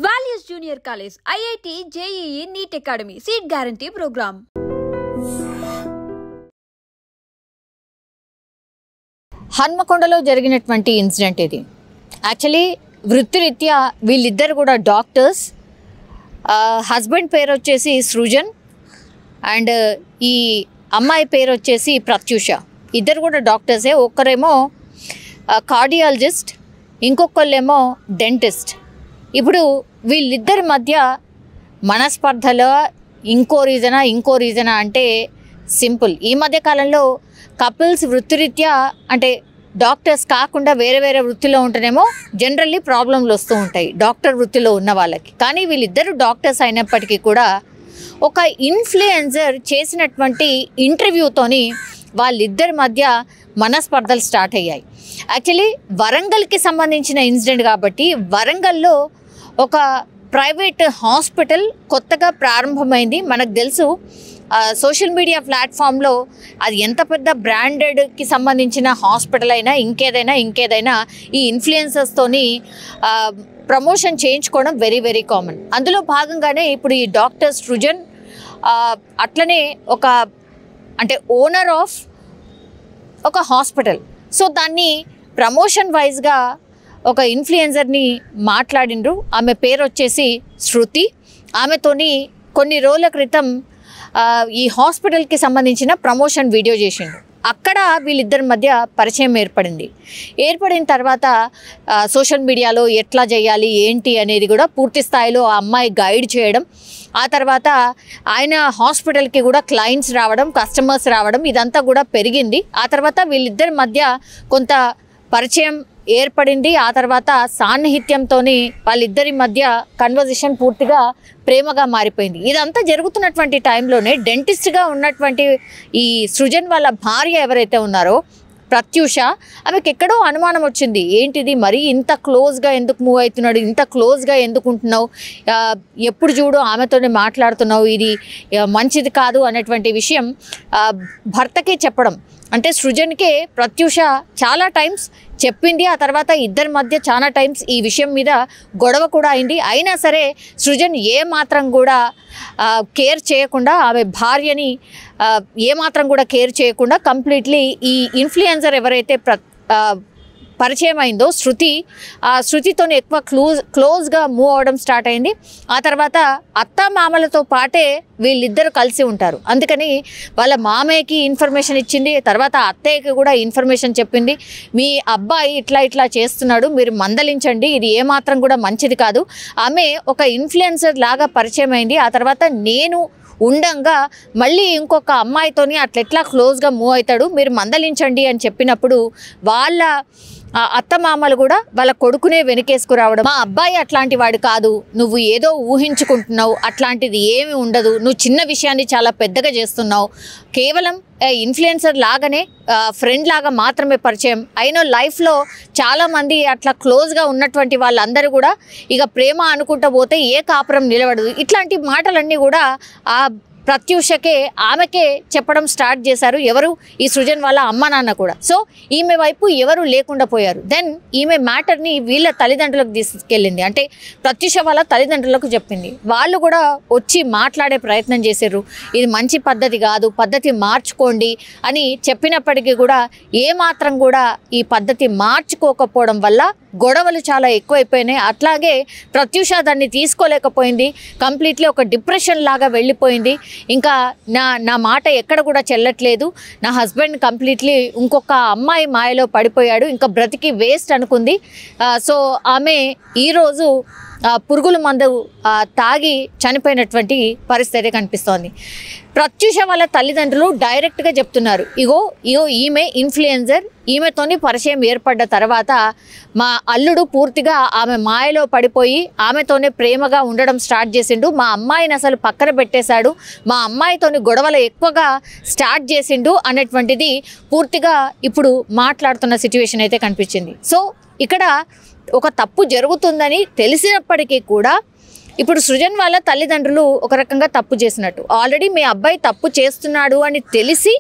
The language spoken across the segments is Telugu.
Values Junior College, IIT, JEE, NEET Academy, Seat Guarantee Program. హన్మకొండలో జరిగినటువంటి ఇన్సిడెంట్ ఇది. యాక్చువల్లీ వృత్తిరీత్యా వీళ్ళిద్దరు కూడా డాక్టర్స్. హస్బెండ్ పేరు వచ్చేసి సృజన్ అండ్ ఈ అమ్మాయి పేరు వచ్చేసి ప్రత్యూష. ఇద్దరు కూడా డాక్టర్సే. ఒక్కరేమో కార్డియాలజిస్ట్, ఇంకొకళ్ళేమో డెంటిస్ట్. ఇప్పుడు వీళ్ళిద్దరి మధ్య మనస్పర్ధలో ఇంకో రీజనా అంటే సింపుల్. ఈ మధ్య కాలంలో కపుల్స్ వృత్తిరీత్యా అంటే డాక్టర్స్ కాకుండా వేరే వేరే వృత్తిలో ఉంటేనేమో జనరల్లీ ప్రాబ్లంలు వస్తూ ఉంటాయి డాక్టర్ వృత్తిలో ఉన్న వాళ్ళకి. కానీ వీళ్ళిద్దరు డాక్టర్స్ అయినప్పటికీ కూడా ఒక ఇన్ఫ్లుయెన్సర్ చేసినటువంటి ఇంటర్వ్యూతోని వాళ్ళిద్దరి మధ్య మనస్పర్ధలు స్టార్ట్ అయ్యాయి. యాక్చువల్లీ వరంగల్కి సంబంధించిన ఇన్సిడెంట్ కాబట్టి వరంగల్లో ఒక ప్రైవేట్ హాస్పిటల్ కొత్తగా ప్రారంభమైంది. మనకు తెలుసు సోషల్ మీడియా ప్లాట్ఫామ్లో అది ఎంత పెద్ద బ్రాండెడ్కి సంబంధించిన హాస్పిటల్ అయినా ఇంకేదైనా ఈ ఇన్ఫ్లుయెన్సర్స్తోని ప్రమోషన్ చేయించుకోవడం వెరీ వెరీ కామన్. అందులో భాగంగానే ఇప్పుడు ఈ డాక్టర్ సృజన్ అట్లనే ఒక అంటే ఓనర్ ఆఫ్ ఒక హాస్పిటల్. సో దాన్ని ప్రమోషన్ వైజ్గా ఒక ఇన్ఫ్లుయెన్సర్ని మాట్లాడిండ్రు. ఆమె పేరు వచ్చేసి శృతి. ఆమెతోని కొన్ని రోజుల క్రితం ఈ హాస్పిటల్కి సంబంధించిన ప్రమోషన్ వీడియో చేసిండు. అక్కడ వీళ్ళిద్దరి మధ్య పరిచయం ఏర్పడిన తర్వాత సోషల్ మీడియాలో ఎట్లా చేయాలి ఏంటి అనేది కూడా పూర్తి స్థాయిలో ఆ అమ్మాయి గైడ్ చేయడం, ఆ తర్వాత ఆయన హాస్పిటల్కి కూడా క్లయింట్స్ రావడం, కస్టమర్స్ రావడం, ఇదంతా కూడా పెరిగింది. ఆ తర్వాత వీళ్ళిద్దరి మధ్య కొంత పరిచయం ఏర్పడింది. ఆ తర్వాత సాన్నిహిత్యంతో వాళ్ళిద్దరి మధ్య కన్వర్జేషన్ పూర్తిగా ప్రేమగా మారిపోయింది. ఇదంతా జరుగుతున్నటువంటి టైంలోనే డెంటిస్ట్గా ఉన్నటువంటి ఈ సృజన్ వాళ్ళ భార్య ఎవరైతే ఉన్నారో ప్రత్యూష, ఆమెకి ఎక్కడో అనుమానం వచ్చింది. ఏంటిది మరి ఇంత క్లోజ్గా ఎందుకు మూవ్ అవుతున్నాడు, ఇంత క్లోజ్గా ఎందుకు ఉంటున్నావు, ఎప్పుడు చూడు ఆమెతోనే మాట్లాడుతున్నావు, ఇది మంచిది కాదు అనేటువంటి విషయం భర్తకే చెప్పడం. అంటే సృజన్కే ప్రత్యూష చాలా టైమ్స్ చెప్పింది. ఆ తర్వాత ఇద్దరి మధ్య చాలా టైమ్స్ ఈ విషయం మీద గొడవ కూడా అయింది. అయినా సరే సృజన్ ఏమాత్రం కూడా కేర్ చేయకుండా, ఆమె భార్యని ఏమాత్రం కూడా కేర్ చేయకుండా కంప్లీట్లీ ఈ ఇన్ఫ్లుయెన్సర్ ఎవరైతే పరిచయం అయిందో శృతి, ఆ శృతితోనే ఎక్కువ క్లోజ్గా మూవ్ అవ్వడం స్టార్ట్ అయింది. ఆ తర్వాత అత్త మామలతో పాటే వీళ్ళిద్దరు కలిసి ఉంటారు. అందుకని వాళ్ళ మామయ్యకి ఇన్ఫర్మేషన్ ఇచ్చింది, తర్వాత అత్తయ్యకి కూడా ఇన్ఫర్మేషన్ చెప్పింది. మీ అబ్బాయి ఇట్లా చేస్తున్నాడు, మీరు మందలించండి, ఇది ఏమాత్రం కూడా మంచిది కాదు. ఆమె ఒక ఇన్ఫ్లుయెన్సర్ లాగా పరిచయం అయింది. ఆ తర్వాత నేను ఉండంగా మళ్ళీ ఇంకొక అమ్మాయితోని అట్లా క్లోజ్గా మూవ్ అవుతాడు, మీరు మందలించండి అని చెప్పినప్పుడు వాళ్ళ అత్తమామలు కూడా వాళ్ళ కొడుకునే వెనకేసుకురావడం, మా అబ్బాయి అట్లాంటి వాడు కాదు, నువ్వు ఏదో ఊహించుకుంటున్నావు, అట్లాంటిది ఏమి ఉండదు, నువ్వు చిన్న విషయాన్ని చాలా పెద్దగా చేస్తున్నావు, కేవలం ఇన్ఫ్లుయెన్సర్ లాగానే ఫ్రెండ్ లాగా మాత్రమే పరిచయం అయిన లైఫ్లో చాలామంది అట్లా క్లోజ్గా ఉన్నటువంటి వాళ్ళందరూ కూడా ఇక ప్రేమ అనుకుంటూ పోతే ఏ కాపురం నిలబడదు. ఇట్లాంటి మాటలన్నీ కూడా ఆ ప్రత్యూషకే ఆమెకే చెప్పడం స్టార్ట్ చేశారు. ఎవరు? ఈ సృజన్ వాళ్ళ అమ్మ నాన్న కూడా. సో ఈమె వైపు ఎవరు లేకుండా పోయారు. దెన్ ఈమె మ్యాటర్ని వీళ్ళ తల్లిదండ్రులకు తీసుకెళ్ళింది, అంటే ప్రత్యూష వాళ్ళ తల్లిదండ్రులకు చెప్పింది. వాళ్ళు కూడా వచ్చి మాట్లాడే ప్రయత్నం చేశారు. ఇది మంచి పద్ధతి కాదు, పద్ధతి మార్చుకోండి అని చెప్పినప్పటికీ కూడా ఏమాత్రం కూడా ఈ పద్ధతి మార్చుకోకపోవడం వల్ల గొడవలు చాలా ఎక్కువైపోయినాయి. అట్లాగే ప్రత్యూష దాన్ని తీసుకోలేకపోయింది, కంప్లీట్లీ ఒక డిప్రెషన్ లాగా వెళ్ళిపోయింది. ఇంకా నా మాట ఎక్కడ కూడా చెల్లట్లేదు, నా హస్బెండ్ కంప్లీట్లీ ఇంకొక అమ్మాయి మాయలో పడిపోయాడు, ఇంకా బ్రతికి వేస్ట్ అనుకుంది. సో ఆమె ఈరోజు పురుగుల మందు తాగి చనిపోయినటువంటి పరిస్థితి కనిపిస్తోంది. ప్రత్యూష వాళ్ళ తల్లిదండ్రులు డైరెక్ట్గా చెప్తున్నారు, ఇగో ఈమె ఇన్ఫ్లుయెన్సర్, ఈమెతోని పరిచయం ఏర్పడ్డ తర్వాత మా అల్లుడు పూర్తిగా ఆమె మాయలో పడిపోయి ఆమెతోనే ప్రేమగా ఉండడం స్టార్ట్ చేసిండు, మా అమ్మాయిని అసలు పక్కన పెట్టేశాడు, మా అమ్మాయితోని గొడవలు ఎక్కువగా స్టార్ట్ చేసిండు అనేటువంటిది పూర్తిగా ఇప్పుడు మాట్లాడుతున్న సిచ్యువేషన్ అయితే కనిపించింది. సో ఇక్కడ ఒక తప్పు జరుగుతుందని తెలిసినప్పటికీ కూడా ఇప్పుడు సృజన్ వాళ్ళ తల్లిదండ్రులు ఒక రకంగా తప్పు చేసినట్టు. ఆల్రెడీ మీ అబ్బాయి తప్పు చేస్తున్నాడు అని తెలిసి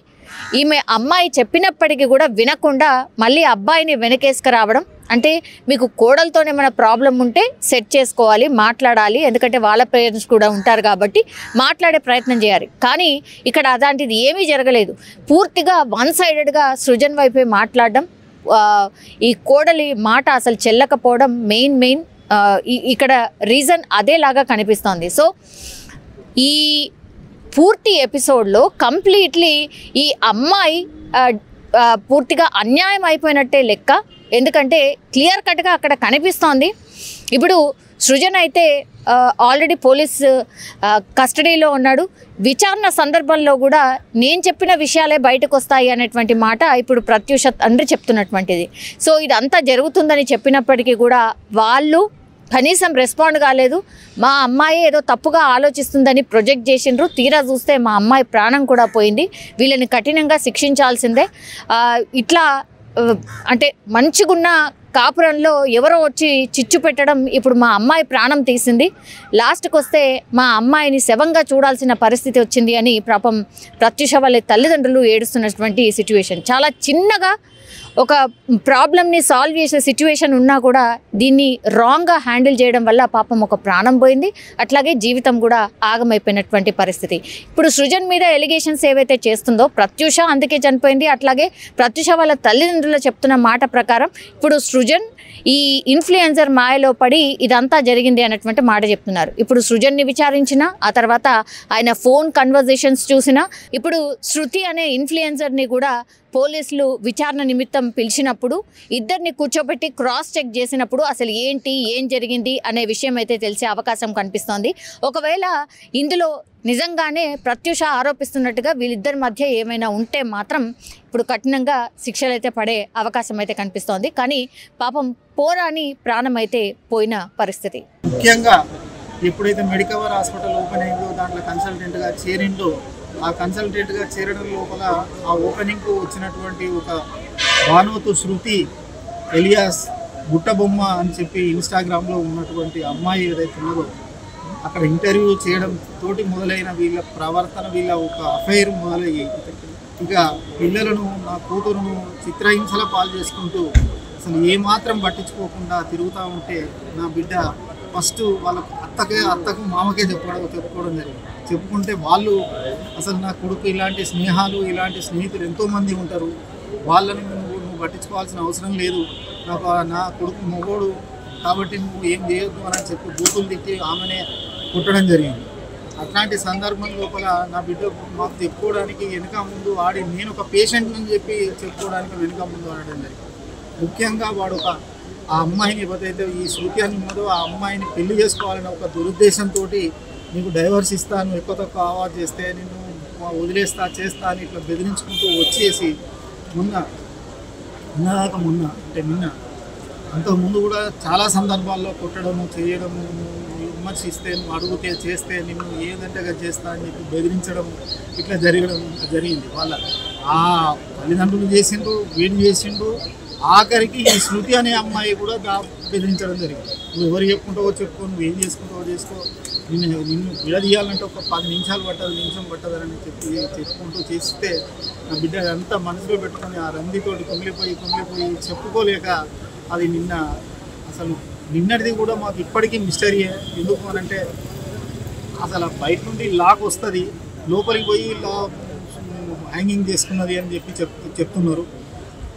ఈమె అమ్మాయి చెప్పినప్పటికీ కూడా వినకుండా మళ్ళీ అబ్బాయిని వెనకేసుకురావడం, అంటే మీకు కోడలతోనే ఏమైనా ప్రాబ్లం ఉంటే సెట్ చేసుకోవాలి, మాట్లాడాలి, ఎందుకంటే వాళ్ళ పేరెంట్స్ కూడా ఉంటారు కాబట్టి మాట్లాడే ప్రయత్నం చేయాలి. కానీ ఇక్కడ అలాంటిది ఏమీ జరగలేదు. పూర్తిగా వన్ సైడెడ్గా సృజన్ వైపే మాట్లాడడం, ఈ కోడలి మాట అసలు చెల్లకపోవడం మెయిన్ ఇక్కడ రీజన్ అదేలాగా కనిపిస్తోంది. సో ఈ పూర్తి ఎపిసోడ్లో కంప్లీట్లీ ఈ అమ్మాయి పూర్తిగా అన్యాయం అయిపోయినట్టే లెక్క. ఎందుకంటే క్లియర్ కట్గా అక్కడ కనిపిస్తోంది. ఇప్పుడు సృజన్ అయితే ఆల్రెడీ పోలీస్ కస్టడీలో ఉన్నాడు. విచారణ సందర్భంలో కూడా నేను చెప్పిన విషయాలే బయటకు వస్తాయి అనేటువంటి మాట ఇప్పుడు ప్రత్యూష తండ్రి చెప్తున్నటువంటిది. సో ఇదంతా జరుగుతుందని చెప్పినప్పటికీ కూడా వాళ్ళు కనీసం రెస్పాండ్ కాలేదు. మా అమ్మాయి ఏదో తప్పుగా ఆలోచిస్తుందని ప్రొజెక్ట్ చేసిండ్రు. తీరా చూస్తే మా అమ్మాయి ప్రాణం కూడా పోయింది. వీళ్ళని కఠినంగా శిక్షించాల్సిందే. ఇట్లా అంటే మంచిగున్న కాపురంలో ఎవరో వచ్చి చిచ్చు పెట్టడం ఇప్పుడు మా అమ్మాయి ప్రాణం తీసింది. లాస్ట్కి వస్తే మా అమ్మాయిని శవంగా చూడాల్సిన పరిస్థితి వచ్చింది అని పాపం ప్రత్యూష వాళ్ళ తల్లిదండ్రులు ఏడుస్తున్నటువంటి సిచ్యువేషన్. చాలా చిన్నగా ఒక ప్రాబ్లమ్ని సాల్వ్ చేసే సిచ్యువేషన్ ఉన్నా కూడా దీన్ని రాంగ్గా హ్యాండిల్ చేయడం వల్ల పాపం ఒక ప్రాణం పోయింది, అట్లాగే జీవితం కూడా ఆగమైపోయినటువంటి పరిస్థితి. ఇప్పుడు సృజన్ మీద ఎలిగేషన్స్ ఏవైతే చేస్తుందో ప్రత్యూష అందుకే చనిపోయింది. అట్లాగే ప్రత్యూష వాళ్ళ తల్లిదండ్రులు చెప్తున్న మాట ప్రకారం ఇప్పుడు సృజన్ ఈ ఇన్ఫ్లుయెన్సర్ మాయలో పడి ఇదంతా జరిగింది అన్నటువంటి మాట చెప్తున్నారు. ఇప్పుడు సృజన్ని విచారించిన ఆ తర్వాత ఆయన ఫోన్ కన్వర్జేషన్స్ చూసిన ఇప్పుడు శృతి అనే ఇన్ఫ్లుయెన్సర్ని కూడా పోలీసులు విచారణ నిమిత్తం పిలిచినప్పుడు ఇద్దరిని కూర్చోబెట్టి క్రాస్ చెక్ చేసినప్పుడు అసలు ఏం జరిగింది అనే విషయం అయితే తెలిసే అవకాశం కనిపిస్తోంది. ఒకవేళ ఇందులో నిజంగానే ప్రత్యూష ఆరోపిస్తున్నట్టుగా వీళ్ళిద్దరి మధ్య ఏమైనా ఉంటే మాత్రం ఇప్పుడు కఠినంగా శిక్షలు అయితే పడే అవకాశం అయితే కనిపిస్తోంది. కానీ పాపం పోరాని ప్రాణం అయితే పోయిన పరిస్థితి. ముఖ్యంగా ఎప్పుడైతే మెడికవర్ హాస్పిటల్ ఓపెన్ అయిందో దాంట్లో కన్సల్టెంట్గా చేరిందో ఆ కన్సల్టెంట్గా చేరడం లోపల ఆ ఓపెనింగ్కు వచ్చినటువంటి ఒక భానువతు శృతి ఎలియాస్ గుట్టబొమ్మ అని చెప్పి ఇన్స్టాగ్రామ్లో ఉన్నటువంటి అమ్మాయి ఏదైతే ఉన్నదో అక్కడ ఇంటర్వ్యూ చేయడం తోటి మొదలైన వీళ్ళ ప్రవర్తన, వీళ్ళ ఒక అఫైర్ మొదలయ్యి ఇక పిల్లలను నా కూతురును చిత్రహింసల పాలు చేసుకుంటూ అసలు ఏమాత్రం పట్టించుకోకుండా తిరుగుతూ ఉంటే నా బిడ్డ ఫస్ట్ వాళ్ళ అత్తకు మామకే చెప్పుకోవడం జరిగింది. చెప్పుకుంటే వాళ్ళు అసలు నా కొడుకు ఇలాంటి స్నేహాలు ఇలాంటి స్నేహితులు ఎంతోమంది ఉంటారు, వాళ్ళని నువ్వు పట్టించుకోవాల్సిన అవసరం లేదు, నా కొడుకు మొగోడు కాబట్టి నువ్వు ఏం చేయొద్దు అని చెప్పి బూతులు తిట్టి ఆమెనే కుట్టడం జరిగింది. అట్లాంటి సందర్భం లోపల నా బిడ్డ మాకు చెప్పుకోవడానికి వెనుక ముందు ఆడి నేను ఒక పేషెంట్ అని చెప్పి చెప్పుకోవడానికి వెనుక ముందు ఆడడం జరిగింది. ముఖ్యంగా వాడు ఆ అమ్మాయిని ఏదైతే ఈ శృతి అని ఉన్నదో ఆ అమ్మాయిని పెళ్లి చేసుకోవాలని ఒక దురుద్దేశంతో నీకు డైవర్స్ ఇస్తాను, ఎక్కువ తక్కువ ఆవాజ్ చేస్తే నిన్ను వదిలేస్తా చేస్తా అని ఇట్లా బెదిరించుకుంటూ వచ్చేసి నిన్న అంతకుముందు కూడా చాలా సందర్భాల్లో కొట్టడము చేయడము, విమర్శిస్తే నువ్వు అడిగితే చేస్తే నిన్ను ఏదంటే చేస్తా అని చెప్పి బెదిరించడం ఇట్లా జరిగింది. వాళ్ళ ఆ తల్లిదండ్రులు చేసిండు, వీడు చేసిండు, ఆఖరికి ఈ శృతి అనే అమ్మాయి కూడా బెదిరించడం జరిగింది. నువ్వు ఎవరు చెప్పుకుంటావో చెప్పుకో, నువ్వు ఏం చేసుకుంటావో చేసుకో, నిన్ను విడదీయాలంటే ఒక 10 నిమిషాలు నిమిషం పట్టదని చెప్పి చెప్పుకుంటూ చేస్తే నా బిడ్డ అంతా మనసులో పెట్టుకొని ఆ రందితోటి కుమిలిపోయి చెప్పుకోలేక అది నిన్నటిది కూడా మాకు ఇప్పటికీ మిస్టరీయే. ఎందుకు అనంటే అసలు బయట నుండి లాక్ వస్తుంది, లోపలికి పోయి హ్యాంగింగ్ చేసుకున్నది అని చెప్పి చెప్తున్నారు.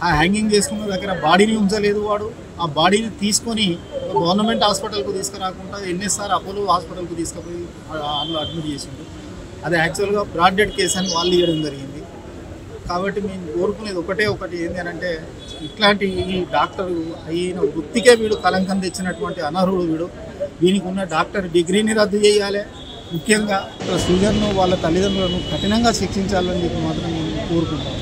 ఆ హ్యాంగింగ్ చేసుకున్న దగ్గర బాడీని ఉంచలేదు వాడు. ఆ బాడీని తీసుకొని గవర్నమెంట్ హాస్పిటల్కు తీసుకురాకుండా ఎన్ఎస్ఆర్ అపోలో హాస్పిటల్కు తీసుకుపోయి అందులో అడ్మిట్ చేసిండు. అది యాక్చువల్గా బ్రాడ్ డెడ్ కేసు అని వాళ్ళు ఇవ్వడం జరిగింది. కాబట్టి మేము కోరుకునేది ఒకటి ఏంటి అంటే ఇట్లాంటి ఈ డాక్టర్ అయిన వృత్తికే వీడు కలంకం తెచ్చినటువంటి అనర్హుడు వీడు. దీనికి ఉన్న డాక్టర్ డిగ్రీని రద్దు చేయాలి. ముఖ్యంగా సృజన్ను వాళ్ళ తల్లిదండ్రులను కఠినంగా శిక్షించాలని చెప్పి మాత్రం నేను కోరుకుంటాను.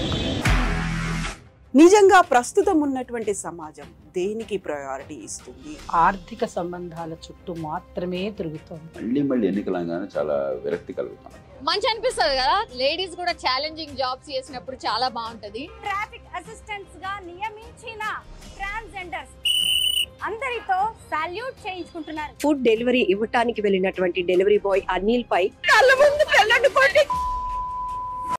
నిజంగా ప్రస్తుతం ఉన్నటువంటి సమాజం దేనికి ప్రయారిటీ ఇస్తుంది? ఆర్థిక సంబంధాల చుట్టూ మాత్రమే తిరుగుతుంది. మళ్ళీ ఎన్నికలంగానే చాలా విరక్తి కలుగుతాం. మంచి అనిపిస్తుంది కదా, లేడీస్ కూడా ఛాలెంజింగ్ జాబ్స్ చేసినప్పుడు చాలా బాగుంటది. ట్రాఫిక్ అసిస్టెంట్స్ గా నియమించిన ట్రాన్స్జెండర్స్ అందరితో సాల్యూట్ చేయించుకుంటున్నారు. ఫుడ్ డెలివరీ ఇవ్వటానికి వెళ్ళినటువంటి డెలివరీ బాయ్ అనిల్ పై కళ్ళ ముందు పెళ్ళండి